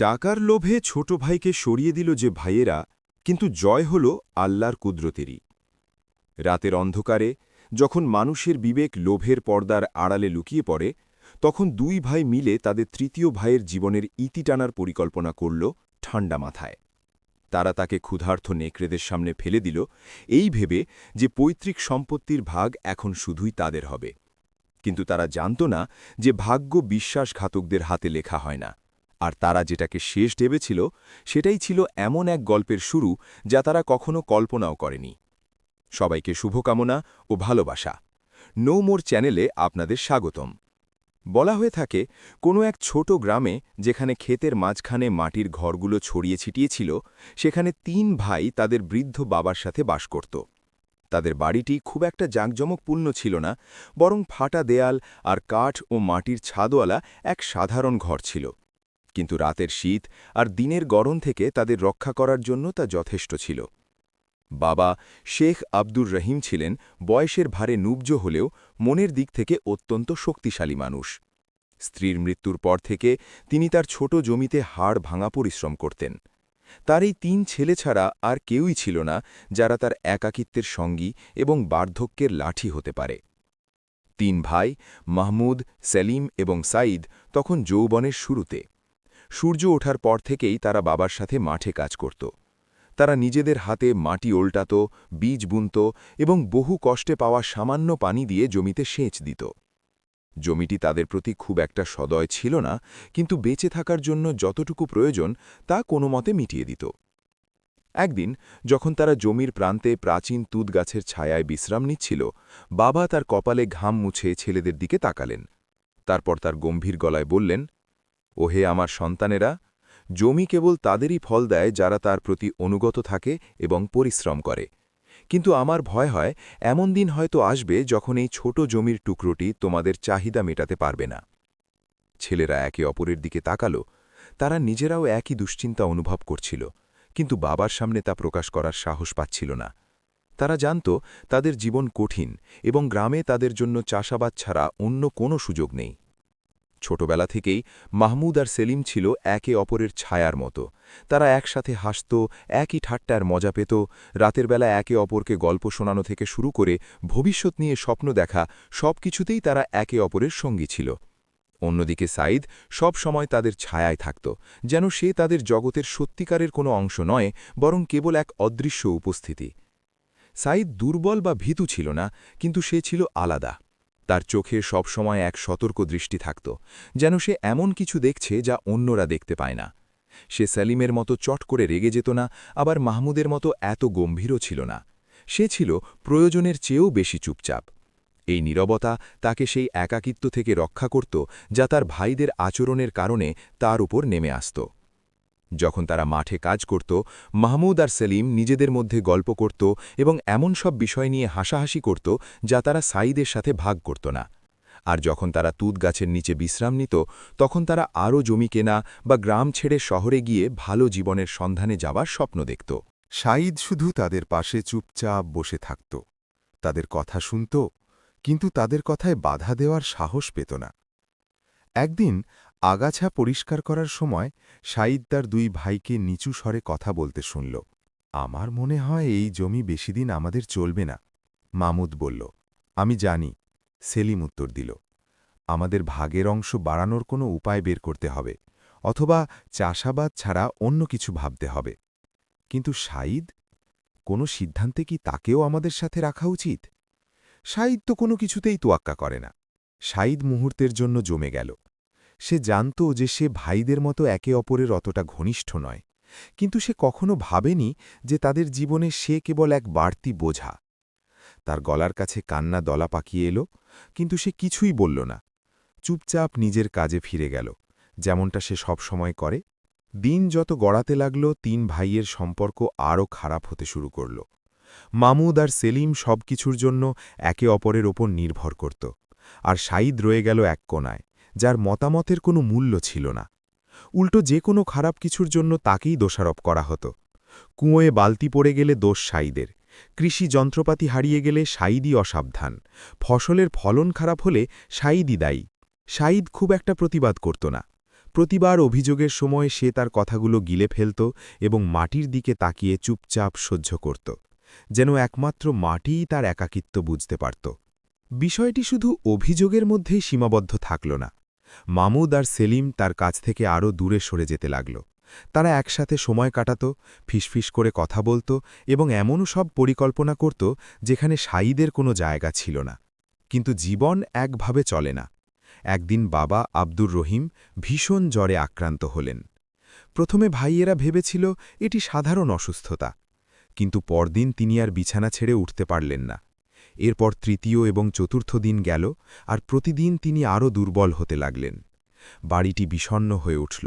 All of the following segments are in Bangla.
টাকার লোভে ছোট ভাইকে সরিয়ে দিল যে ভাইয়েরা, কিন্তু জয় হল আল্লাহর কুদরতেরই। রাতের অন্ধকারে যখন মানুষের বিবেক লোভের পর্দার আড়ালে লুকিয়ে পড়ে, তখন দুই ভাই মিলে তাদের তৃতীয় ভাইয়ের জীবনের ইতি টানার পরিকল্পনা করল ঠান্ডা মাথায়। তারা তাকে ক্ষুধার্ত নেকড়েদের সামনে ফেলে দিল, এই ভেবে যে পৈতৃক সম্পত্তির ভাগ এখন শুধুই তাদের হবে। কিন্তু তারা জানত না যে ভাগ্য বিশ্বাসঘাতকদের হাতে লেখা হয় না, আর তারা যেটাকে শেষ ভেবেছিল সেটাই ছিল এমন এক গল্পের শুরু যা তারা কখনো কল্পনাও করেনি। সবাইকে শুভকামনা ও ভালোবাসা। নো মোর চ্যানেলে আপনাদের স্বাগতম। বলা হয়ে থাকে, কোনো এক ছোট গ্রামে যেখানে ক্ষেতের মাঝখানে মাটির ঘরগুলো ছড়িয়ে ছিটিয়ে ছিল, সেখানে ৩ ভাই তাদের বৃদ্ধ বাবার সাথে বাস করত। তাদের বাড়িটি খুব একটা জাঁকজমকপূর্ণ ছিল না, বরং ফাটা দেয়াল আর কাঠ ও মাটির ছাদওয়ালা এক সাধারণ ঘর ছিল। কিন্তু রাতের শীত আর দিনের গরম থেকে তাদের রক্ষা করার জন্য তা যথেষ্ট ছিল। বাবা শেখ আব্দুর রহিম ছিলেন বয়সের ভারে নুবজ হলেও মনের দিক থেকে অত্যন্ত শক্তিশালী মানুষ। স্ত্রীর মৃত্যুর পর থেকে তিনি তার ছোট জমিতে হাড় ভাঙা পরিশ্রম করতেন। তার এই ৩ ছেলে ছাড়া আর কেউই ছিল না যারা তার একাকিত্বের সঙ্গী এবং বার্ধক্যের লাঠি হতে পারে। ৩ ভাই মাহমুদ, সেলিম এবং সাঈদ তখন যৌবনের শুরুতে। সূর্য ওঠার পর থেকেই তারা বাবার সাথে মাঠে কাজ করত। তারা নিজেদের হাতে মাটি ওল্টাত, বীজ বুনত এবং বহু কষ্টে পাওয়া সামান্য পানি দিয়ে জমিতে সেচ দিত। জমিটি তাদের প্রতি খুব একটা সদয় ছিল না, কিন্তু বেঁচে থাকার জন্য যতটুকু প্রয়োজন তা কোনো মতে মিটিয়ে দিত। একদিন যখন তারা জমির প্রান্তে প্রাচীন তুঁত গাছের ছায়ায় বিশ্রাম নিচ্ছিল, বাবা তার কপালে ঘাম মুছে ছেলেদের দিকে তাকালেন। তারপর তার গম্ভীর গলায় বললেন, ওহে আমার সন্তানেরা, জমি কেবল তাদেরই ফল দেয় যারা তার প্রতি অনুগত থাকে এবং পরিশ্রম করে। কিন্তু আমার ভয় হয় এমন দিন হয়তো আসবে যখন এই ছোট জমির টুকরোটি তোমাদের চাহিদা মেটাতে পারবে না। ছেলেরা একে অপরের দিকে তাকালো। তারা নিজেরাও একই দুশ্চিন্তা অনুভব করছিল, কিন্তু বাবার সামনে তা প্রকাশ করার সাহস পাচ্ছিল না। তারা জানত তাদের জীবন কঠিন এবং গ্রামে তাদের জন্য চাষাবাদ ছাড়া অন্য কোনো সুযোগ নেই। ছোটবেলা থেকেই মাহমুদ আর সেলিম ছিল একে অপরের ছায়ার মতো। তারা একসাথে হাসত, একই ঠাট্টার মজা পেত। রাতের বেলা একে অপরকে গল্প শোনানো থেকে শুরু করে ভবিষ্যৎ নিয়ে স্বপ্ন দেখা, সব কিছুতেই তারা একে অপরের সঙ্গী ছিল। অন্যদিকে সাঈদ সব সময় তাদের ছায়ায় থাকত, যেন সে তাদের জগতের সত্যিকারের কোনো অংশ নয়, বরং কেবল এক অদৃশ্য উপস্থিতি। সাঈদ দুর্বল বা ভীতু ছিল না, কিন্তু সে ছিল আলাদা। তার চোখে সবসময় এক সতর্ক দৃষ্টি থাকত, যেন সে এমন কিছু দেখছে যা অন্যরা দেখতে পায় না। সে সেলিমের মতো চট করে রেগে যেত না, আবার মাহমুদের মতো এত গম্ভীরও ছিল না। সে ছিল প্রয়োজনের চেয়েও বেশি চুপচাপ। এই নীরবতা তাকে সেই একাকিত্ব থেকে রক্ষা করত যা তার ভাইদের আচরণের কারণে তার উপর নেমে আসত। যখন তারা মাঠে কাজ করত, মাহমুদ আর সেলিম নিজেদের মধ্যে গল্প করত এবং এমন সব বিষয় নিয়ে হাসাহাসি করত যা তারা সাঈদের সাথে ভাগ করত না। আর যখন তারা তুঁত গাছের নিচে বিশ্রাম নিত, তখন তারা আরও জমি কেনা বা গ্রাম ছেড়ে শহরে গিয়ে ভালো জীবনের সন্ধানে যাওয়ার স্বপ্ন দেখত। সাঈদ শুধু তাদের পাশে চুপচাপ বসে থাকত। তাদের কথা শুনত, কিন্তু তাদের কথায় বাধা দেওয়ার সাহস পেত না। একদিন আগাছা পরিষ্কার করার সময় সাঈদ তার 2 ভাইকে নিচু স্বরে কথা বলতে শুনল। আমার মনে হয় এই জমি বেশিদিন আমাদের চলবে না, মাহমুদ বলল। আমি জানি, সেলিম উত্তর দিল। আমাদের ভাগের অংশ বাড়ানোর কোনো উপায় বের করতে হবে, অথবা চাষাবাদ ছাড়া অন্য কিছু ভাবতে হবে। কিন্তু সাঈদ, কোনো সিদ্ধান্তে কি তাকেও আমাদের সাথে রাখা উচিত? সাঈদ তো কোনো কিছুতেই তোয়াক্কা করে না। সাঈদ মুহূর্তের জন্য জমে গেল। সে জানত যে সে ভাইদের মতো একে অপরের অতটা ঘনিষ্ঠ নয়, কিন্তু সে কখনো ভাবেনি যে তাদের জীবনে সে কেবল এক বাড়তি বোঝা। তার গলার কাছে কান্না দলা পাকিয়ে এলো, কিন্তু সে কিছুই বলল না। চুপচাপ নিজের কাজে ফিরে গেল, যেমনটা সে সব সময় করে। দিন যত গড়াতে লাগল, 3 ভাইয়ের সম্পর্ক আরও খারাপ হতে শুরু করল। মাহমুদ আর সেলিম সবকিছুর জন্য একে অপরের ওপর নির্ভর করত, আর সাঈদ রয়ে গেল এক কোণায়, যার মতামতের কোনো মূল্য ছিল না। উল্টো যে কোনো খারাপ কিছুর জন্য তাকেই দোষারোপ করা হতো। কুঁয়োয় বালতি পড়ে গেলে দোষ সাঈদের, কৃষি যন্ত্রপাতি হারিয়ে গেলে সাঈদই অসাবধান, ফসলের ফলন খারাপ হলে সাঈদই দায়ী। সাঈদ খুব একটা প্রতিবাদ করত না, প্রতিবার অভিযোগের সময় সে তার কথাগুলো গিলে ফেলত এবং মাটির দিকে তাকিয়ে চুপচাপ সহ্য করত, যেন একমাত্র মাটিই তার একাকিত্ব বুঝতে পারত। বিষয়টি শুধু অভিযোগের মধ্যেই সীমাবদ্ধ থাকল না। মামুদ আর সেলিম তার কাছ থেকে আরও দূরে সরে যেতে লাগল। তারা একসাথে সময় কাটাত, ফিসফিস করে কথা বলত এবং এমনও সব পরিকল্পনা করত যেখানে সাঈদের কোনো জায়গা ছিল না। কিন্তু জীবন একভাবে চলে না। একদিন বাবা আব্দুর রহিম ভীষণ জ্বরে আক্রান্ত হলেন। প্রথমে ভাইয়েরা ভেবেছিল এটি সাধারণ অসুস্থতা, কিন্তু পরদিন তিনি আর বিছানা ছেড়ে উঠতে পারলেন না। এরপর তৃতীয় এবং চতুর্থ দিন গেল, আর প্রতিদিন তিনি আরও দুর্বল হতে লাগলেন। বাড়িটি বিষণ্ণ হয়ে উঠল।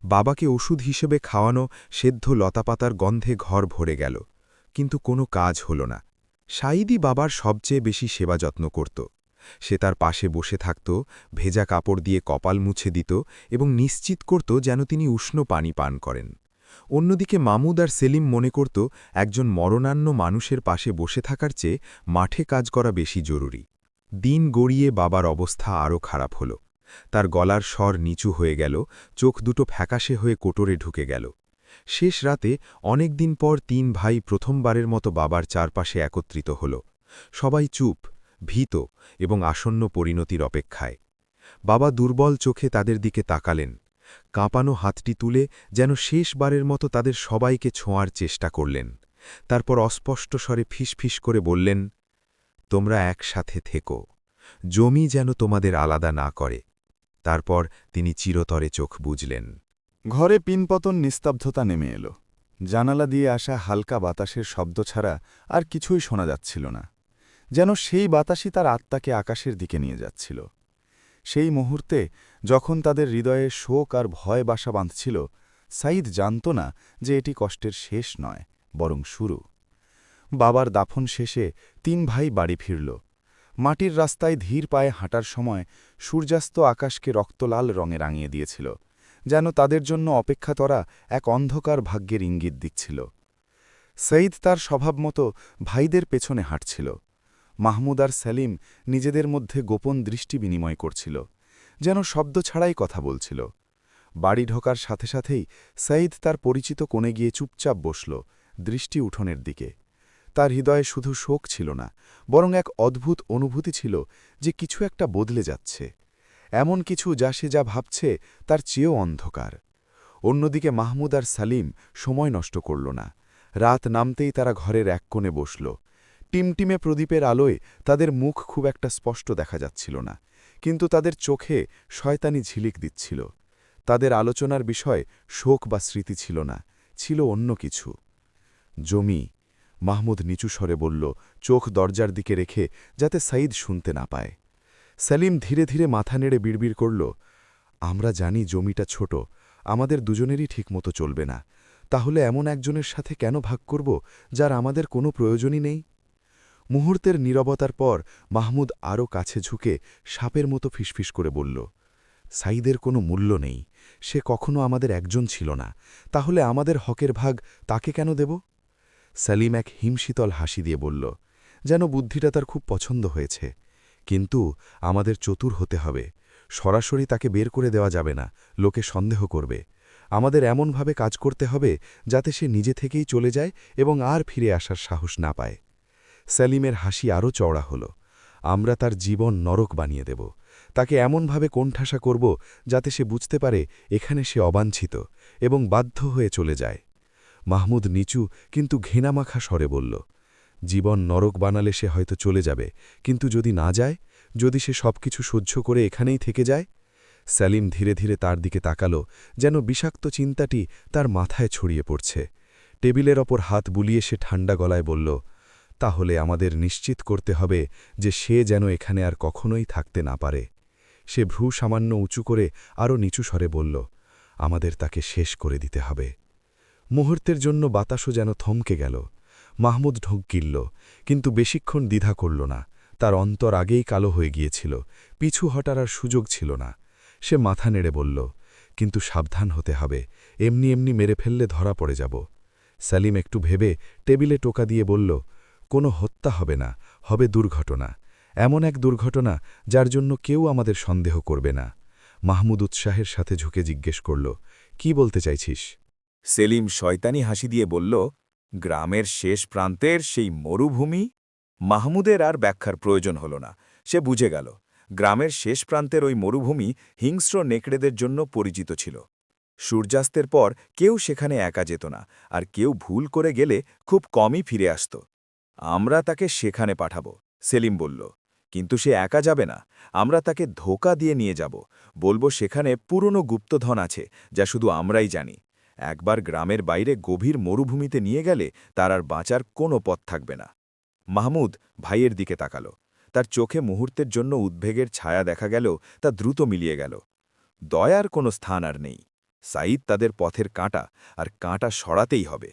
বাবাকে ওষুধ হিসেবে খাওয়ানো সেদ্ধ লতাপাতার গন্ধে ঘর ভরে গেল, কিন্তু কোনো কাজ হল না। সাঈদই বাবার সবচেয়ে বেশি সেবা যত্ন করত। সে তার পাশে বসে থাকত, ভেজা কাপড় দিয়ে কপাল মুছে দিত এবং নিশ্চিত করত যেন তিনি উষ্ণ পানি পান করেন। অন্যদিকে মামুদ আর সেলিম মনে করত একজন মরণান্য মানুষের পাশে বসে থাকার চেয়ে মাঠে কাজ করা বেশি জরুরি। দিন গড়িয়ে বাবার অবস্থা আরও খারাপ হল। তার গলার স্বর নিচু হয়ে গেল, চোখ দুটো ফ্যাকাশে হয়ে কোটরে ঢুকে গেল। শেষ রাতে অনেক দিন পর ৩ ভাই প্রথমবারের মতো বাবার চারপাশে একত্রিত হল। সবাই চুপ, ভীত এবং আসন্ন পরিণতির অপেক্ষায়। বাবা দুর্বল চোখে তাদের দিকে তাকালেন, কাঁপানো হাতটি তুলে যেন শেষবারের মতো তাদের সবাইকে ছোঁয়ার চেষ্টা করলেন। তারপর অস্পষ্ট স্বরে ফিসফিস করে বললেন, তোমরা একসাথে থেকো, জমি যেন তোমাদের আলাদা না করে। তারপর তিনি চিরতরে চোখ বুজলেন। ঘরে পিনপতন নিস্তব্ধতা নেমে এলো। জানালা দিয়ে আসা হালকা বাতাসের শব্দ ছাড়া আর কিছুই শোনা যাচ্ছিল না, যেন সেই বাতাসই তার আত্মাকে আকাশের দিকে নিয়ে যাচ্ছিল। সেই মুহূর্তে যখন তাদের হৃদয়ে শোক আর ভয় বাসা বাঁধছিল, সাঈদ জানত না যে এটি কষ্টের শেষ নয়, বরং শুরু। বাবার দাফন শেষে ৩ ভাই বাড়ি ফিরল। মাটির রাস্তায় ধীর পায়ে হাঁটার সময় সূর্যাস্ত আকাশকে রক্তলাল রঙে রাঙিয়ে দিয়েছিল, যেন তাদের জন্য অপেক্ষাতরা এক অন্ধকার ভাগ্যের ইঙ্গিত দিচ্ছিল। সঈদ তার স্বভাবমতো ভাইদের পেছনে হাঁটছিল। মাহমুদ আর সেলিম নিজেদের মধ্যে গোপন দৃষ্টি বিনিময় করছিল, যেন শব্দ ছাড়াই কথা বলছিল। বাড়ি ঢোকার সাথে সাথেই সঈদ তার পরিচিত কোণে গিয়ে চুপচাপ বসল, দৃষ্টি উঠোনের দিকে। তার হৃদয়ে শুধু শোক ছিল না, বরং এক অদ্ভুত অনুভূতি ছিল যে কিছু একটা বদলে যাচ্ছে, এমন কিছু যা সে যা ভাবছে তার চেয়েও অন্ধকার। অন্যদিকে মাহমুদ আর সালিম সময় নষ্ট করল না। রাত নামতেই তারা ঘরের এক কোণে বসল। টিমটিমে প্রদীপের আলোয় তাদের মুখ খুব একটা স্পষ্ট দেখা যাচ্ছিল না, কিন্তু তাদের চোখে শয়তানি ঝিলিক দিচ্ছিল। তাদের আলোচনার বিষয় শোক বা স্মৃতি ছিল না, ছিল অন্য কিছু। জমি, মাহমুদ নিচু স্বরে বলল, চোখ দরজার দিকে রেখে যাতে সাঈদ শুনতে না পায়। সেলিম ধীরে ধীরে মাথা নেড়ে বিড়বিড় করল, আমরা জানি জমিটা ছোট, আমাদের দুজনেরই ঠিকমতো চলবে না, তাহলে এমন একজনের সাথে কেন ভাগ করব যার আমাদের কোনো প্রয়োজনই নেই? মুহূর্তের নীরবতার পর মাহমুদ আরও কাছে ঝুঁকে সাপের মতো ফিসফিস করে বলল, সাঈদের কোনো মূল্য নেই, সে কখনো আমাদের একজন ছিল না, তাহলে আমাদের হকের ভাগ তাকে কেন দেব? সেলিম এক হিমশীতল হাসি দিয়ে বলল, যেন বুদ্ধিটা তার খুব পছন্দ হয়েছে, কিন্তু আমাদের চতুর হতে হবে। সরাসরি তাকে বের করে দেওয়া যাবে না, লোকে সন্দেহ করবে। আমাদের এমনভাবে কাজ করতে হবে যাতে সে নিজে থেকেই চলে যায় এবং আর ফিরে আসার সাহস না পায়। সেলিমের হাসি আরও চওড়া হল, আমরা তার জীবন নরক বানিয়ে দেব, তাকে এমনভাবে কোণঠাসা করব যাতে সে বুঝতে পারে এখানে সে অবাঞ্ছিত এবং বাধ্য হয়ে চলে যায়। মাহমুদ নিচু কিন্তু ঘৃণামাখা স্বরে বলল, জীবন নরক বানালে সে হয়তো চলে যাবে, কিন্তু যদি না যায়, যদি সে সবকিছু সহ্য করে এখানেই থেকে যায়? সেলিম ধীরে ধীরে তার দিকে তাকাল, যেন বিষাক্ত চিন্তাটি তার মাথায় ছড়িয়ে পড়ছে। টেবিলের ওপর হাত বুলিয়ে সে ঠান্ডা গলায় বলল, তাহলে আমাদের নিশ্চিত করতে হবে যে সে যেন এখানে আর কখনোই থাকতে না পারে। সে ভ্রু সামান্য উঁচু করে আরও নিচু স্বরে বলল, আমাদের তাকে শেষ করে দিতে হবে। মুহূর্তের জন্য বাতাসও যেন থমকে গেল। মাহমুদ ঢোক গিলল, কিন্তু বেশিক্ষণ দ্বিধা করল না। তার অন্তর আগেই কালো হয়ে গিয়েছিল, পিছু হটার আর সুযোগ ছিল না। সে মাথা নেড়ে বলল, কিন্তু সাবধান হতে হবে, এমনি এমনি মেরে ফেললে ধরা পড়ে যাব। সেলিম একটু ভেবে টেবিলে টোকা দিয়ে বলল, কোনো হত্যা হবে না, হবে দুর্ঘটনা, এমন এক দুর্ঘটনা যার জন্য কেউ আমাদের সন্দেহ করবে না। মাহমুদ উৎসাহের সাথে ঝুঁকে জিজ্ঞেস করল, কি বলতে চাইছিস? সেলিম শয়তানি হাসি দিয়ে বলল, গ্রামের শেষ প্রান্তের সেই মরুভূমি। মাহমুদের আর ব্যাখ্যার প্রয়োজন হল না, সে বুঝে গেল গ্রামের শেষ প্রান্তের ওই মরুভূমি হিংস্র নেকড়েদের জন্য পরিচিত ছিল। সূর্যাস্তের পর কেউ সেখানে একা যেত না, আর কেউ ভুল করে গেলে খুব কমই ফিরে আসত। আমরা তাকে সেখানে পাঠাব, সেলিম বলল, কিন্তু সে একা যাবে না। আমরা তাকে ধোঁকা দিয়ে নিয়ে যাব, বলবো সেখানে পুরনো গুপ্তধন আছে যা শুধু আমরাই জানি। একবার গ্রামের বাইরে গভীর মরুভূমিতে নিয়ে গেলে তার আর বাঁচার কোনো পথ থাকবে না। মাহমুদ ভাইয়ের দিকে তাকাল, তার চোখে মুহূর্তের জন্য উদ্বেগের ছায়া দেখা গেল, তা দ্রুত মিলিয়ে গেল। দয়ার কোনো স্থান আর নেই। সাঈদ তাদের পথের কাঁটা, আর কাঁটা সরাতেই হবে।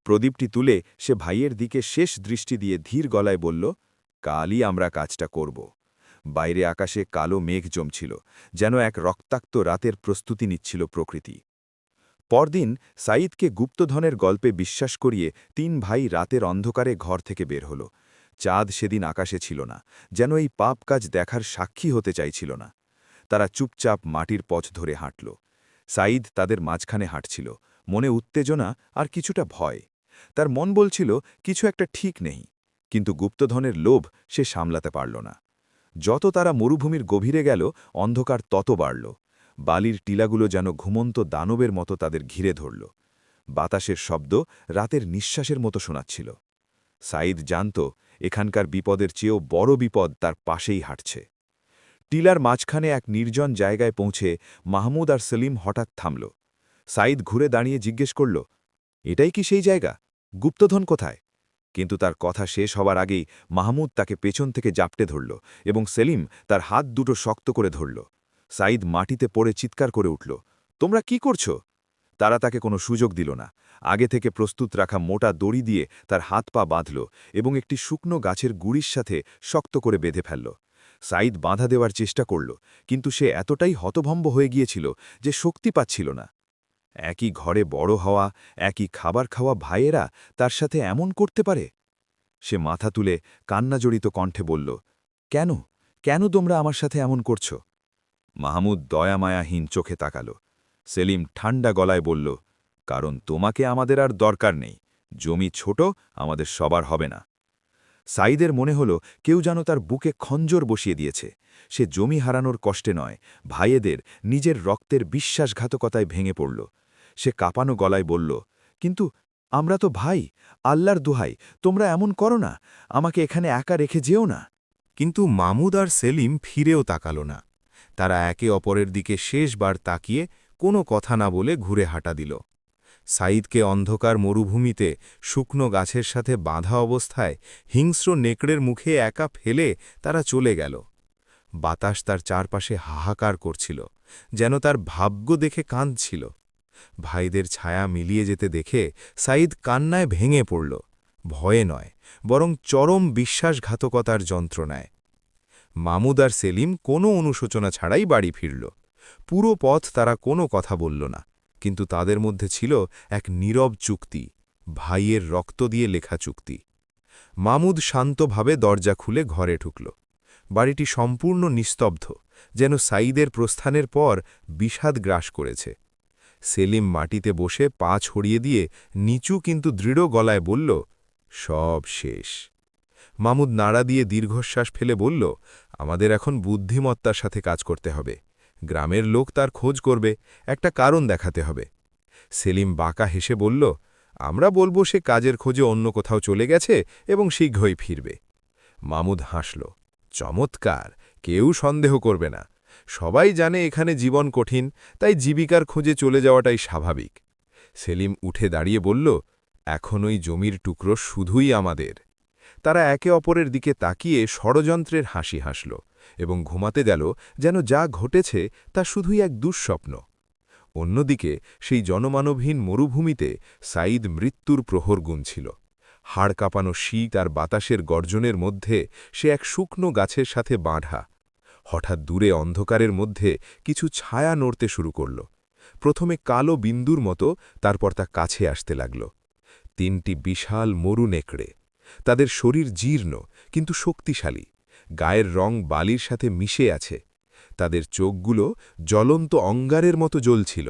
প্রদীপটি তুলে সে ভাইয়ের দিকে শেষ দৃষ্টি দিয়ে ধীর গলায় বলল, কালই আমরা কাজটা করব। বাইরে আকাশে কালো মেঘ জমছিল, যেন এক রক্তাক্ত রাতের প্রস্তুতি নিচ্ছিল প্রকৃতি। পরদিন সাঈদকে গুপ্তধনের গল্পে বিশ্বাস করিয়ে ৩ ভাই রাতের অন্ধকারে ঘর থেকে বের হল। চাঁদ সেদিন আকাশে ছিল না, যেন এই পাপ কাজ দেখার সাক্ষী হতে চাইছিল না। তারা চুপচাপ মাটির পথ ধরে হাঁটল। সাঈদ তাদের মাঝখানে হাঁটছিল, মনে উত্তেজনা আর কিছুটা ভয়। তার মন বলছিল কিছু একটা ঠিক নেই, কিন্তু গুপ্তধনের লোভ সে সামলাতে পারল না। যত তারা মরুভূমির গভীরে গেল, অন্ধকার তত বাড়ল। বালির টিলাগুলো যেন ঘুমন্ত দানবের মতো তাদের ঘিরে ধরল। বাতাসের শব্দ রাতের নিঃশ্বাসের মতো শোনাচ্ছিল। সাঈদ জানত এখানকার বিপদের চেয়েও বড় বিপদ তার পাশেই হাঁটছে। টিলার মাঝখানে এক নির্জন জায়গায় পৌঁছে মাহমুদ আর সেলিম হঠাৎ থামল। সাঈদ ঘুরে দাঁড়িয়ে জিজ্ঞেস করল, এটাই কি সেই জায়গা? গুপ্তধন কোথায়? কিন্তু তার কথা শেষ হবার আগেই মাহমুদ তাকে পেছন থেকে জাপটে ধরল, এবং সেলিম তার হাত দুটো শক্ত করে ধরল। সাঈদ মাটিতে পড়ে চিৎকার করে উঠল, তোমরা কি করছো? তারা তাকে কোনো সুযোগ দিল না। আগে থেকে প্রস্তুত রাখা মোটা দড়ি দিয়ে তার হাত পা বাঁধল এবং একটি শুকনো গাছের গুড়ির সাথে শক্ত করে বেঁধে ফেলল। সাঈদ বাঁধা দেওয়ার চেষ্টা করল, কিন্তু সে এতটাই হতভম্ব হয়ে গিয়েছিল যে শক্তি পাচ্ছিল না। একই ঘরে বড় হওয়া, একই খাবার খাওয়া ভাইয়েরা তার সাথে এমন করতে পারে? সে মাথা তুলে কান্নাজড়িত কণ্ঠে বলল, কেন কেন তোমরা আমার সাথে এমন করছো? মাহমুদ দয়ামায়াহীন চোখে তাকাল। সেলিম ঠান্ডা গলায় বলল, কারণ তোমাকে আমাদের আর দরকার নেই। জমি ছোট, আমাদের সবার হবে না। সাঈদের মনে হল কেউ যেন তার বুকে খঞ্জর বসিয়ে দিয়েছে। সে জমি হারানোর কষ্টে নয়, ভাইয়েদের নিজের রক্তের বিশ্বাসঘাতকতায় ভেঙে পড়ল। সে কাঁপানো গলায় বলল, কিন্তু আমরা তো ভাই, আল্লাহর দোহাই, তোমরা এমন করো না, আমাকে এখানে একা রেখে যেও না। কিন্তু মামুদ আর সেলিম ফিরেও তাকাল না। তারা একে অপরের দিকে শেষবার তাকিয়ে কোনো কথা না বলে ঘুরে হাঁটা দিল। সাঈদকে অন্ধকার মরুভূমিতে শুকনো গাছের সাথে বাঁধা অবস্থায় হিংস্র নেকড়ের মুখে একা ফেলে তারা চলে গেল। বাতাস তার চারপাশে হাহাকার করছিল, যেন তার ভাগ্য দেখে কাঁদছিল। ভাইদের ছায়া মিলিয়ে যেতে দেখে সাঈদ কান্নায় ভেঙে পড়ল, ভয়ে নয়, বরং চরম বিশ্বাসঘাতকতার যন্ত্রণায়। মামুদ আর সেলিম কোনো অনুশোচনা ছাড়াই বাড়ি ফিরল। পুরো পথ তারা কোনো কথা বলল না, কিন্তু তাদের মধ্যে ছিল এক নীরব চুক্তি, ভাইয়ের রক্ত দিয়ে লেখা চুক্তি। মামুদ শান্তভাবে দরজা খুলে ঘরে ঢুকল। বাড়িটি সম্পূর্ণ নিস্তব্ধ, যেন সাঈদের প্রস্থানের পর বিষাদ গ্রাস করেছে। সেলিম মাটিতে বসে পা ছড়িয়ে দিয়ে নিচু কিন্তু দৃঢ় গলায় বলল, সব শেষ। মামুদ নাড়া দিয়ে দীর্ঘশ্বাস ফেলে বলল, আমাদের এখন বুদ্ধিমত্তার সাথে কাজ করতে হবে। গ্রামের লোক তার খোঁজ করবে, একটা কারণ দেখাতে হবে। সেলিম বাঁকা হেসে বলল, আমরা বলবো সে কাজের খোঁজে অন্য কোথাও চলে গেছে এবং শীঘ্রই ফিরবে। মামুদ হাসল, চমৎকার, কেউ সন্দেহ করবে না। সবাই জানে এখানে জীবন কঠিন, তাই জীবিকার খোঁজে চলে যাওয়াটাই স্বাভাবিক। সেলিম উঠে দাঁড়িয়ে বলল, এখন ওই জমির টুকরো শুধুই আমাদের। তারা একে অপরের দিকে তাকিয়ে ষড়যন্ত্রের হাসি হাসল এবং ঘুমাতে গেল, যেন যা ঘটেছে তা শুধুই এক দুঃস্বপ্ন। অন্যদিকে সেই জনমানবহীন মরুভূমিতে সাঈদ মৃত্যুর প্রহর গুনছিল। হাড় কাঁপানো শীত আর বাতাসের গর্জনের মধ্যে সে এক শুকনো গাছের সাথে বাঁধা। হঠাৎ দূরে অন্ধকারের মধ্যে কিছু ছায়া নড়তে শুরু করল। প্রথমে কালো বিন্দুর মতো, তারপর তা কাছে আসতে লাগল। ৩টি বিশাল মরু নেকড়ে। তাদের শরীর জীর্ণ কিন্তু শক্তিশালী, গায়ের রং বালির সাথে মিশে আছে। তাদের চোখগুলো জ্বলন্ত অঙ্গারের মতো জ্বলছিল।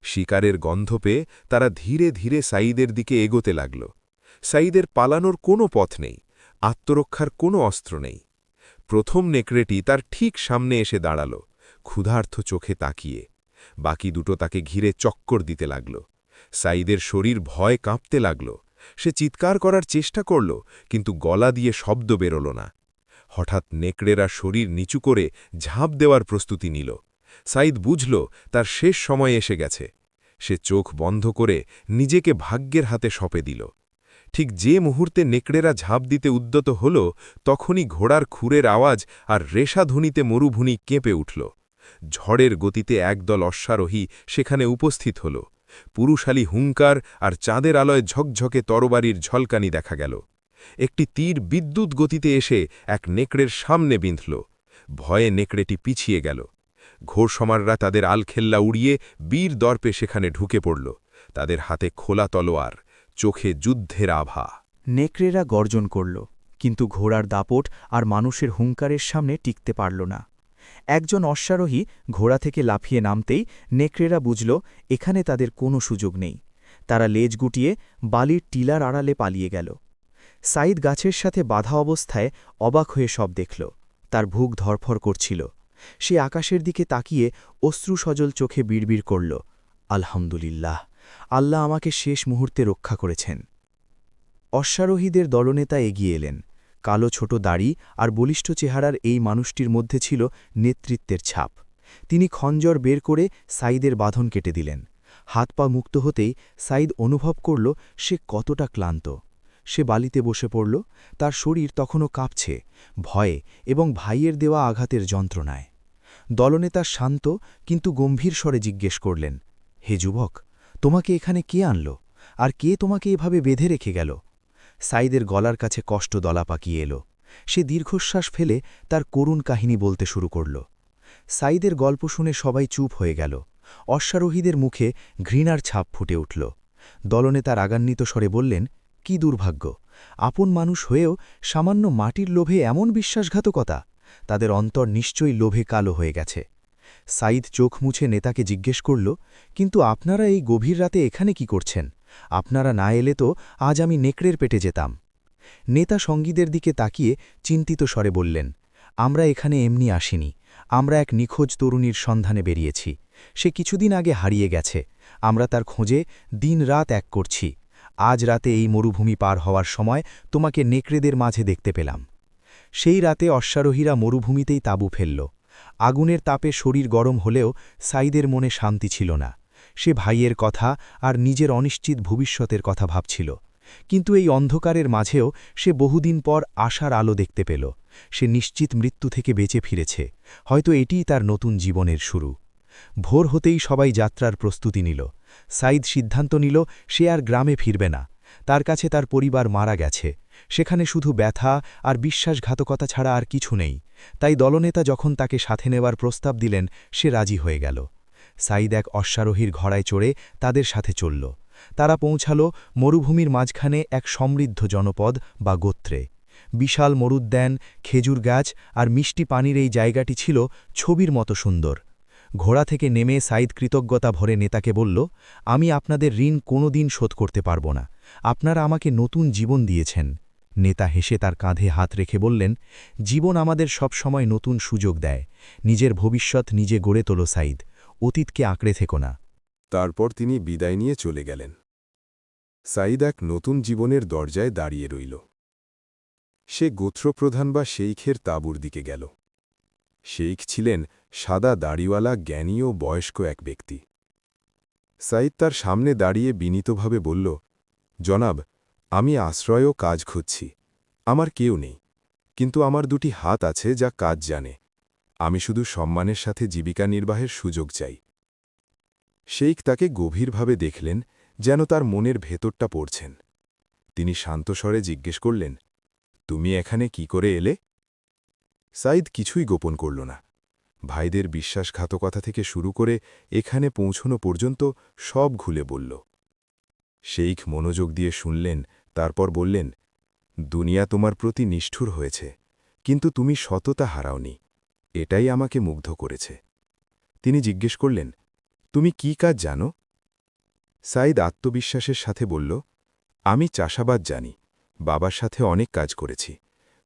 শিকারের গন্ধ পেয়ে তারা ধীরে ধীরে সাঈদের দিকে এগোতে লাগল। সাঈদের পালানোর কোনো পথ নেই, আত্মরক্ষার কোনো অস্ত্র নেই। প্রথম নেকড়েটি তার ঠিক সামনে এসে দাঁড়াল, ক্ষুধার্থ চোখে তাকিয়ে। বাকি দুটো তাকে ঘিরে চক্কর দিতে লাগল। সাঈদের শরীর ভয় কাঁপতে লাগল। সে চিৎকার করার চেষ্টা করল, কিন্তু গলা দিয়ে শব্দ বেরোল না। হঠাৎ নেকড়েরা শরীর নিচু করে ঝাঁপ দেওয়ার প্রস্তুতি নিল। সাঈদ বুঝল তার শেষ সময় এসে গেছে। সে চোখ বন্ধ করে নিজেকে ভাগ্যের হাতে সঁপে দিল। ঠিক যে মুহূর্তে নেকড়েরা ঝাঁপ দিতে উদ্যত হল, তখনই ঘোড়ার খুরের আওয়াজ আর রেশাধ্বনিতে মরুভূমি কেঁপে উঠল। ঝড়ের গতিতে একদল অশ্বারোহী সেখানে উপস্থিত হল। পুরুষালী হুঙ্কার আর চাঁদের আলোয় ঝকঝকে তরবারির ঝলকানি দেখা গেল। একটি তীর বিদ্যুৎ গতিতে এসে এক নেকড়ের সামনে বিঁধল। ভয়ে নেকড়েটি পিছিয়ে গেল। ঘোড়সমাররা তাদের আলখেল্লা উড়িয়ে বীর দর্পে সেখানে ঢুকে পড়ল। তাদের হাতে খোলা তলোয়ার, চোখে যুদ্ধের আভা। নেকড়েরা গর্জন করল, কিন্তু ঘোড়ার দাপট আর মানুষের হুঙ্কারের সামনে টিকতে পারল না। একজন অশ্বারোহী ঘোড়া থেকে লাফিয়ে নামতেই নেকড়েরা বুঝল এখানে তাদের কোনো সুযোগ নেই। তারা লেজ গুটিয়ে বালির টিলার আড়ালে পালিয়ে গেল। সাঈদ গাছের সাথে বাধা অবস্থায় অবাক হয়ে সব দেখল। তার বুক ধরফর করছিল। সে আকাশের দিকে তাকিয়ে অশ্রুসজল চোখে বিড়বিড় করল, আলহামদুলিল্লাহ, আল্লাহ আমাকে শেষ মুহূর্তে রক্ষা করেছেন। অশ্বারোহীদের দলনেতা এগিয়ে এলেন। কালো ছোট দাড়ি আর বলিষ্ঠ চেহারার এই মানুষটির মধ্যে ছিল নেতৃত্বের ছাপ। তিনি খঞ্জর বের করে সাঈদের বাঁধন কেটে দিলেন। হাত পা মুক্ত হতেই সাঈদ অনুভব করল সে কতটা ক্লান্ত। সে বালিতে বসে পড়ল, তার শরীর তখনও কাঁপছে, ভয়ে এবং ভাইয়ের দেওয়া আঘাতের যন্ত্রণায়। দলনেতা শান্ত কিন্তু গম্ভীর স্বরে জিজ্ঞেস করলেন, হে যুবক, তোমাকে এখানে কে আনল, আর কে তোমাকে এভাবে বেঁধে রেখে গেল? সাঈদের গলার কাছে কষ্ট দলা পাকিয়ে এলো। সে দীর্ঘশ্বাস ফেলে তার করুণ কাহিনী বলতে শুরু করল। সাঈদের গল্প শুনে সবাই চুপ হয়ে গেল। অশ্বারোহীদের মুখে ঘৃণার ছাপ ফুটে উঠল। দলনেতা রাগান্বিত স্বরে বললেন, কি দুর্ভাগ্য! আপন মানুষ হয়েও সামান্য মাটির লোভে এমন বিশ্বাসঘাতকতা! তাদের অন্তর নিশ্চয়ই লোভে কালো হয়ে গেছে। সাঈদ চোখ মুছে নেতাকে জিজ্ঞেস করল, কিন্তু আপনারা এই গভীর রাতে এখানে কি করছেন? আপনারা না এলে তো আজ আমি নেকড়ের পেটে যেতাম। নেতা সঙ্গীদের দিকে তাকিয়ে চিন্তিত স্বরে বললেন, আমরা এখানে এমনি আসিনি। আমরা এক নিখোঁজ তরুণীর সন্ধানে বেরিয়েছি। সে কিছুদিন আগে হারিয়ে গেছে। আমরা তার খোঁজে দিন-রাত এক করছি। আজ রাতে এই মরুভূমি পার হওয়ার সময় তোমাকে নেকড়েদের মাঝে দেখতে পেলাম। সেই রাতে অশ্বারোহীরা মরুভূমিতেই তাঁবু ফেলল। আগুনের তাপে শরীর গরম হলেও সাঈদের মনে শান্তি ছিল না। সে ভাইয়ের কথা আর নিজের অনিশ্চিত ভবিষ্যতের কথা ভাবছিল। কিন্তু এই অন্ধকারের মাঝেও সে বহুদিন পর আশার আলো দেখতে পেল। সে নিশ্চিত মৃত্যু থেকে বেঁচে ফিরেছে। হয়তো এটিই তার নতুন জীবনের শুরু। ভোর হতেই সবাই যাত্রার প্রস্তুতি নিল। সাঈদ সিদ্ধান্ত নিল সে আর গ্রামে ফিরবে না। তার কাছে তার পরিবার মারা গেছে। সেখানে শুধু ব্যথা আর বিশ্বাসঘাতকতা ছাড়া আর কিছু নেই। তাই দলনেতা যখন তাকে সাথে নেওয়ার প্রস্তাব দিলেন, সে রাজি হয়ে গেল। সাঈদ এক অশ্বারোহীর ঘোড়ায় চড়ে তাদের সাথে চলল। তারা পৌঁছাল মরুভূমির মাঝখানে এক সমৃদ্ধ জনপদ বা গোত্রে। বিশাল মরুদ্যান, খেজুর গাছ আর মিষ্টি পানির এই জায়গাটি ছিল ছবির মতো সুন্দর। ঘোড়া থেকে নেমে সাঈদ কৃতজ্ঞতা ভরে নেতাকে বলল, আমি আপনাদের ঋণ কোনোদিন শোধ করতে পারব না। আপনারা আমাকে নতুন জীবন দিয়েছেন। নেতা হেসে তার কাঁধে হাত রেখে বললেন, জীবন আমাদের সব সময় নতুন সুযোগ দেয়। নিজের ভবিষ্যৎ নিজে গড়ে তোলো সাঈদ, অতীতকে আঁকড়ে থেকো না। তারপর তিনি বিদায় নিয়ে চলে গেলেন। সাঈদ এক নতুন জীবনের দরজায় দাঁড়িয়ে রইল। সে গোত্রপ্রধান বা শেইখের তাঁবুর দিকে গেল। শেইখ ছিলেন সাদা দাড়িওয়ালা জ্ঞানী ও বয়স্ক এক ব্যক্তি। সাঈদ তার সামনে দাঁড়িয়ে বিনীতভাবে বলল, জনাব, আমি আশ্রয় ও কাজ খুঁজছি। আমার কেউ নেই, কিন্তু আমার দুটি হাত আছে যা কাজ জানে। আমি শুধু সম্মানের সাথে জীবিকা নির্বাহের সুযোগ চাই। শেইখ তাকে গভীরভাবে দেখলেন, যেন তার মনের ভেতরটা পড়ছেন। তিনি শান্ত স্বরে জিজ্ঞেস করলেন, তুমি এখানে কি করে এলে? সাঈদ কিছুই গোপন করল না। ভাইদের বিশ্বাসঘাতকতা থেকে শুরু করে এখানে পৌঁছনো পর্যন্ত সব খুলে বলল। শেইখ মনোযোগ দিয়ে শুনলেন, তারপর বললেন, দুনিয়া তোমার প্রতি নিষ্ঠুর হয়েছে, কিন্তু তুমি সততা হারাওনি। এটাই আমাকে মুগ্ধ করেছে। তিনি জিজ্ঞেস করলেন, তুমি কি কাজ জানো? সাইদ আত্মবিশ্বাসের সাথে বলল, আমি চাষাবাদ জানি, বাবার সাথে অনেক কাজ করেছি,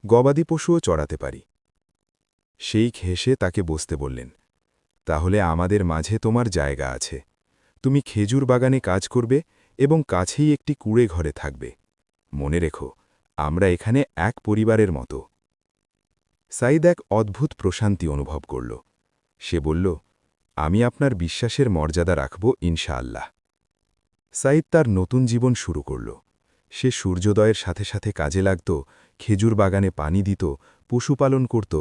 গবাদি পশুও চড়াতে পারি। শেইখ হেসে তাকে বসতে বললেন, তাহলে আমাদের মাঝে তোমার জায়গা আছে। তুমি খেজুর বাগানে কাজ করবে এবং কাছেই একটি কুঁড়ে ঘরে থাকবে। মনে রেখো, আমরা এখানে এক পরিবারের মতো। সাইদ এক অদ্ভুত প্রশান্তি অনুভব করল। সে বলল, আমি আপনার বিশ্বাসের মর্যাদা রাখব ইনশাআল্লাহ। সাইদ তার নতুন জীবন শুরু করল। সে সূর্যোদয়ের সাথে সাথে কাজে লাগত, খেজুর বাগানে পানি দিত, পশুপালন করত।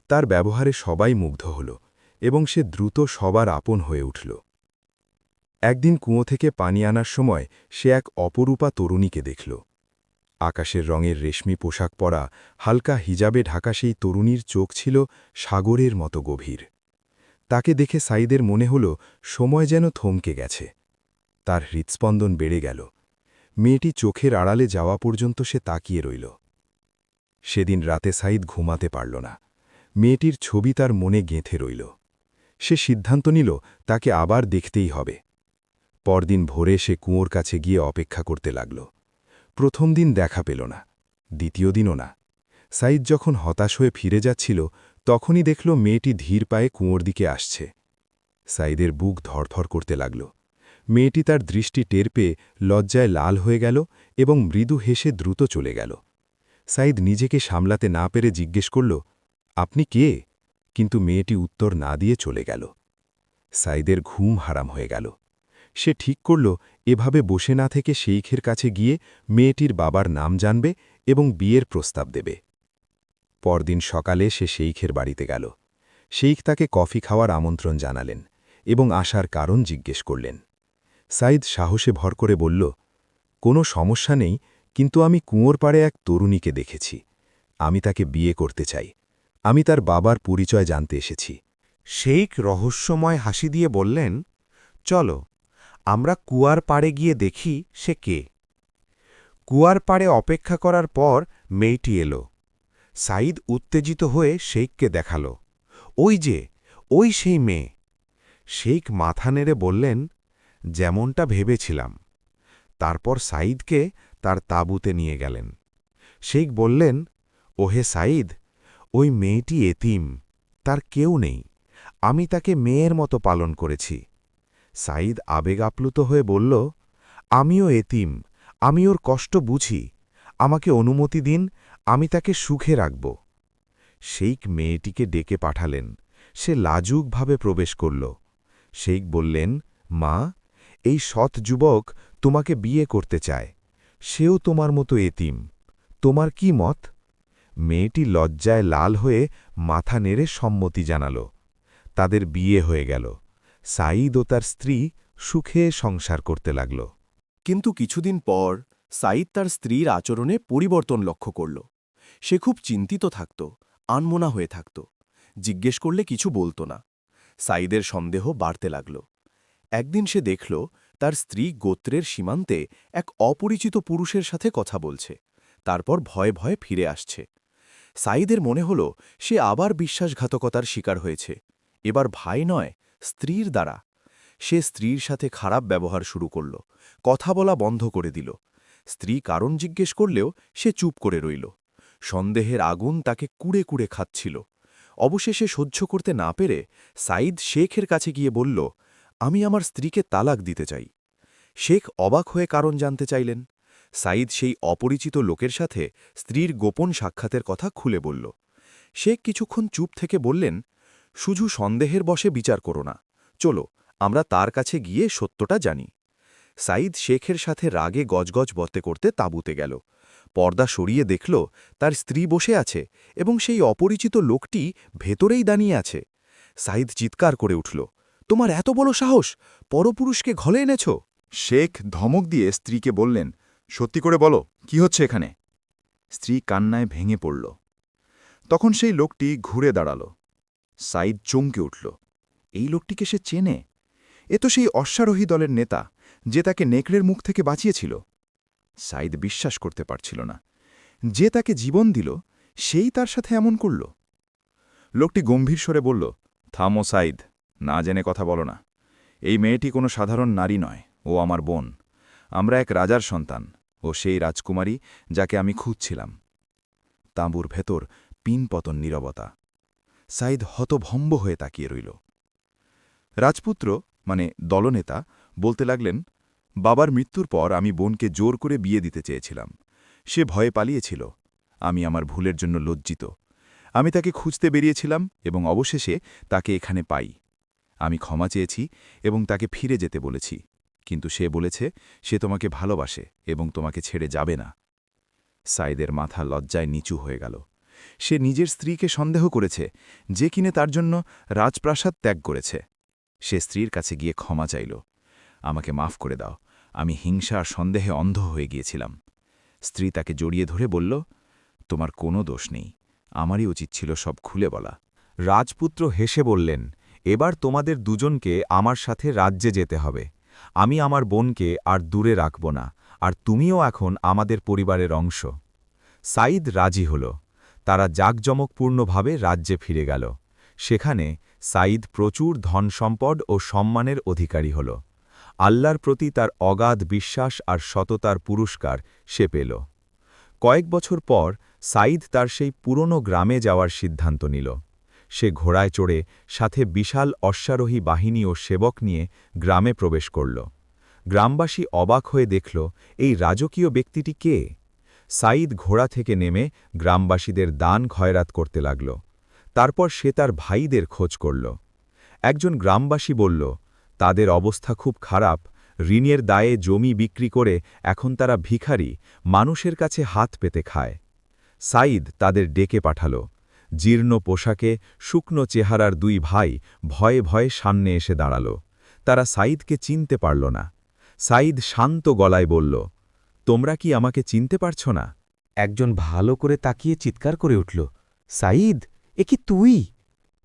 তার ব্যবহারে সবাই মুগ্ধ হল এবং সে দ্রুত সবার আপন হয়ে উঠল। একদিন কুঁয়ো থেকে পানি আনার সময় সে এক অপরূপা তরুণীকে দেখল। আকাশের রঙের রেশমি পোশাক পরা, হালকা হিজাবে ঢাকা সেই তরুণীর চোখ ছিল সাগরের মতো গভীর। তাকে দেখে সাইদের মনে হল সময় যেন থমকে গেছে। তার হৃৎস্পন্দন বেড়ে গেল। মেয়েটি চোখের আড়ালে যাওয়া পর্যন্ত সে তাকিয়ে রইল। সেদিন রাতে সাইদ ঘুমাতে পারল না। মেয়েটির ছবি তার মনে গেঁথে রইল। সে সিদ্ধান্ত নিল তাকে আবার দেখতেই হবে। পরদিন ভোরে সে কুঁয়োর কাছে গিয়ে অপেক্ষা করতে লাগল। প্রথম দিন দেখা পেল না, দ্বিতীয় দিনও না। সাইদ যখন হতাশ হয়ে ফিরে যাচ্ছিল, তখনই দেখল মেয়েটি ধীর পায়ে কুঁয়োর দিকে আসছে। সাইদের বুক ধরধর করতে লাগল। মেয়েটি তার দৃষ্টি টের পেয়ে লজ্জায় লাল হয়ে গেল এবং মৃদু হেসে দ্রুত চলে গেল। সাইদ নিজেকে সামলাতে না পেরে জিজ্ঞেস করল, আপনি কে? কিন্তু মেয়েটি উত্তর না দিয়ে চলে গেল। সাইদের ঘুম হারাম হয়ে গেল। সে ঠিক করল এভাবে বসে না থেকে শেইখের কাছে গিয়ে মেয়েটির বাবার নাম জানবে এবং বিয়ের প্রস্তাব দেবে। পরদিন সকালে সে শেইখের বাড়িতে গেল। শেইখ তাকে কফি খাওয়ার আমন্ত্রণ জানালেন এবং আসার কারণ জিজ্ঞেস করলেন। সাইদ সাহসে ভর করে বলল, কোনো সমস্যা নেই, কিন্তু আমি কুঁয়োর পাড়ে এক তরুণীকে দেখেছি। আমি তাকে বিয়ে করতে চাই। আমি তার বাবার পরিচয় জানতে এসেছি। শেইখ রহস্যময় হাসি দিয়ে বললেন, চলো, আমরা কুয়ার পাড়ে গিয়ে দেখি সে কে। কুয়ার পাড়ে অপেক্ষা করার পর মেয়েটি এলো। সাইদ উত্তেজিত হয়ে শেইখকে দেখাল, ওই সেই মেয়ে। শেইখ মাথা নেড়ে বললেন, যেমনটা ভেবেছিলাম। তারপর সাইদকে তার তাঁবুতে নিয়ে গেলেন। শেইখ বললেন, ওহে সাইদ, ওই মেয়েটি এতিম, তার কেউ নেই। আমি তাকে মেয়ের মতো পালন করেছি। সাইদ আবেগ আপ্লুত হয়ে বলল, আমিও এতিম, আমি ওর কষ্ট বুঝি। আমাকে অনুমতি দিন, আমি তাকে সুখে রাখব। শেইখ মেয়েটিকে ডেকে পাঠালেন। সে লাজুকভাবে প্রবেশ করল। শেইখ বললেন, মা, এই সৎ যুবক তোমাকে বিয়ে করতে চায়। সেও তোমার মতো এতিম। তোমার কি মত? মেয়েটি লজ্জায় লাল হয়ে মাথা নেড়ে সম্মতি জানাল। তাদের বিয়ে হয়ে গেল। সাইদ ও তার স্ত্রী সুখে সংসার করতে লাগল। কিন্তু কিছুদিন পর সাইদ তার স্ত্রীর আচরণে পরিবর্তন লক্ষ্য করল। সে খুব চিন্তিত থাকত, আনমনা হয়ে থাকত। জিজ্ঞেস করলে কিছু বলত না। সাইদের সন্দেহ বাড়তে লাগল। একদিন সে দেখল তার স্ত্রী গোত্রের সীমান্তে এক অপরিচিত পুরুষের সাথে কথা বলছে, তারপর ভয়ে ভয়ে ফিরে আসছে। সাইদের মনে হল সে আবার বিশ্বাসঘাতকতার শিকার হয়েছে, এবার ভাই নয়, স্ত্রীর দ্বারা। সে স্ত্রীর সাথে খারাপ ব্যবহার শুরু করল, কথা বলা বন্ধ করে দিল। স্ত্রী কারণ জিজ্ঞেস করলেও সে চুপ করে রইল। সন্দেহের আগুন তাকে কুড়ে কুড়ে খাচ্ছিল। অবশেষে সহ্য করতে না পেরে সাইদ শেখের কাছে গিয়ে বলল, আমি আমার স্ত্রীকে তালাক দিতে চাই। শেখ অবাক হয়ে কারণ জানতে চাইলেন। সাইদ সেই অপরিচিত লোকের সাথে স্ত্রীর গোপন সাক্ষাতের কথা খুলে বলল। শেখ কিছুক্ষণ চুপ থেকে বললেন, শুধু সন্দেহের বশে বিচার করো না, চলো আমরা তার কাছে গিয়ে সত্যটা জানি। সাইদ শেখের সাথে রাগে গজগজ বতে করতে তাঁবুতে গেল। পর্দা সরিয়ে দেখল তার স্ত্রী বসে আছে এবং সেই অপরিচিত লোকটি ভেতরেই দাঁড়িয়ে আছে। সাইদ চিৎকার করে উঠল, তোমার এত বড় সাহস, পরপুরুষকে ঘলে এনেছ? শেখ ধমক দিয়ে স্ত্রীকে বললেন, সত্যি করে বলো, কি হচ্ছে এখানে? স্ত্রী কান্নায় ভেঙে পড়ল। তখন সেই লোকটি ঘুরে দাঁড়াল। সাইদ চমকে উঠল। এই লোকটিকে সে চেনে। এ তো সেই অশ্বারোহী দলের নেতা, যে তাকে নেকড়ের মুখ থেকে বাঁচিয়েছিল। সাইদ বিশ্বাস করতে পারছিল না। যে তাকে জীবন দিল, সেই তার সাথে এমন করল। লোকটি গম্ভীর স্বরে বলল, থামো সাইদ, না জেনে কথা বলো না। এই মেয়েটি কোনো সাধারণ নারী নয়, ও আমার বোন। আমরা এক রাজার সন্তান, ও সেই রাজকুমারী যাকে আমি খুঁজছিলাম। তাঁবুর ভেতর পিনপতন নীরবতা। সাইদ হতভম্ব হয়ে তাকিয়ে রইল। রাজপুত্র মানে দলনেতা বলতে লাগলেন, বাবার মৃত্যুর পর আমি বোনকে জোর করে বিয়ে দিতে চেয়েছিলাম। সে ভয়ে পালিয়েছিল। আমি আমার ভুলের জন্য লজ্জিত। আমি তাকে খুঁজতে বেরিয়েছিলাম এবং অবশেষে তাকে এখানে পাই। আমি ক্ষমা চেয়েছি এবং তাকে ফিরে যেতে বলেছি, কিন্তু সে বলেছে সে তোমাকে ভালোবাসে এবং তোমাকে ছেড়ে যাবে না। সাইদের মাথা লজ্জায় নিচু হয়ে গেল। সে নিজের স্ত্রীকে সন্দেহ করেছে, যে কিনে তার জন্য রাজপ্রাসাদ ত্যাগ করেছে। সে স্ত্রীর কাছে গিয়ে ক্ষমা চাইল। আমাকে মাফ করে দাও, আমি হিংসা আর সন্দেহে অন্ধ হয়ে গিয়েছিলাম। স্ত্রী তাকে জড়িয়ে ধরে বলল, তোমার কোনো দোষ নেই, আমারই উচিত ছিল সব খুলে বলা। রাজপুত্র হেসে বললেন, এবার তোমাদের দুজনকে আমার সাথে রাজ্যে যেতে হবে। আমি আমার বোনকে আর দূরে রাখব না, আর তুমিও এখন আমাদের পরিবারের অংশ। সাইদ রাজি হল। তারা জাঁকজমকপূর্ণভাবে রাজ্যে ফিরে গেল। সেখানে সাইদ প্রচুর ধনসম্পদ ও সম্মানের অধিকারী হল। আল্লাহর প্রতি তার অগাধ বিশ্বাস আর সততার পুরস্কার সে পেল। কয়েক বছর পর সাইদ তার সেই পুরনো গ্রামে যাওয়ার সিদ্ধান্ত নিল। সে ঘোড়ায় চড়ে সাথে বিশাল অশ্বারোহী বাহিনী ও সেবক নিয়ে গ্রামে প্রবেশ করল। গ্রামবাসী অবাক হয়ে দেখল, এই রাজকীয় ব্যক্তিটি কে? সাইদ ঘোড়া থেকে নেমে গ্রামবাসীদের দান খয়রাত করতে লাগল। তারপর সে তার ভাইদের খোঁজ করল। একজন গ্রামবাসী বলল, তাদের অবস্থা খুব খারাপ, ঋণের দায়ে জমি বিক্রি করে এখন তারা ভিখারি, মানুষের কাছে হাত পেতে খায়। সাইদ তাদের ডেকে পাঠাল। জীর্ণ পোশাকে শুকনো চেহারার দুই ভাই ভয়ে ভয়ে সামনে এসে দাঁড়াল। তারা সাইদকে চিনতে পারল না। সাইদ শান্ত গলায় বলল, তোমরা কি আমাকে চিনতে পারছ না? একজন ভালো করে তাকিয়ে চিৎকার করে উঠল, সাইদ, এ কি তুই?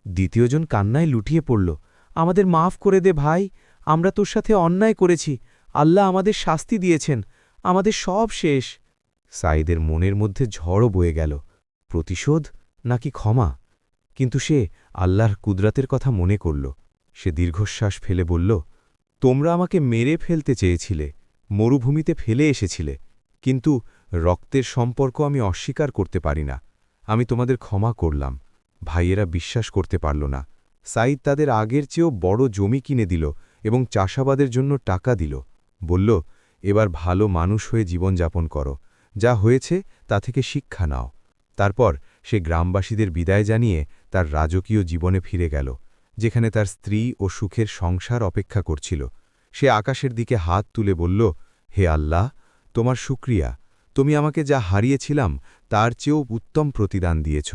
দ্বিতীয়জন কান্নায় লুটিয়ে পড়ল, আমাদের মাফ করে দে ভাই, আমরা তোর সাথে অন্যায় করেছি, আল্লাহ আমাদের শাস্তি দিয়েছেন, আমাদের সব শেষ। সাইদের মনের মধ্যে ঝড়ও বয়ে গেল, প্রতিশোধ নাকি ক্ষমা? কিন্তু সে আল্লাহর কুদরতের কথা মনে করল। সে দীর্ঘশ্বাস ফেলে বলল, তোমরা আমাকে মেরে ফেলতে চেয়েছিলে, মরুভূমিতে ফেলে এসেছিলে, কিন্তু রক্তের সম্পর্ক আমি অস্বীকার করতে পারি না। আমি তোমাদের ক্ষমা করলাম। ভাইয়েরা বিশ্বাস করতে পারল না। সাইদ তাদের আগের চেয়েও বড় জমি কিনে দিল এবং চাষাবাদের জন্য টাকা দিল। বলল, এবার ভালো মানুষ হয়ে জীবনযাপন করো, যা হয়েছে তা থেকে শিক্ষা নাও। তারপর সে গ্রামবাসীদের বিদায় জানিয়ে তার রাজকীয় জীবনে ফিরে গেল, যেখানে তার স্ত্রী ও সুখের সংসার অপেক্ষা করছিল। সে আকাশের দিকে হাত তুলে বলল, হে আল্লাহ, তোমার শুকরিয়া, তুমি আমাকে যা হারিয়েছিলাম তার চেয়েও উত্তম প্রতিদান দিয়েছ।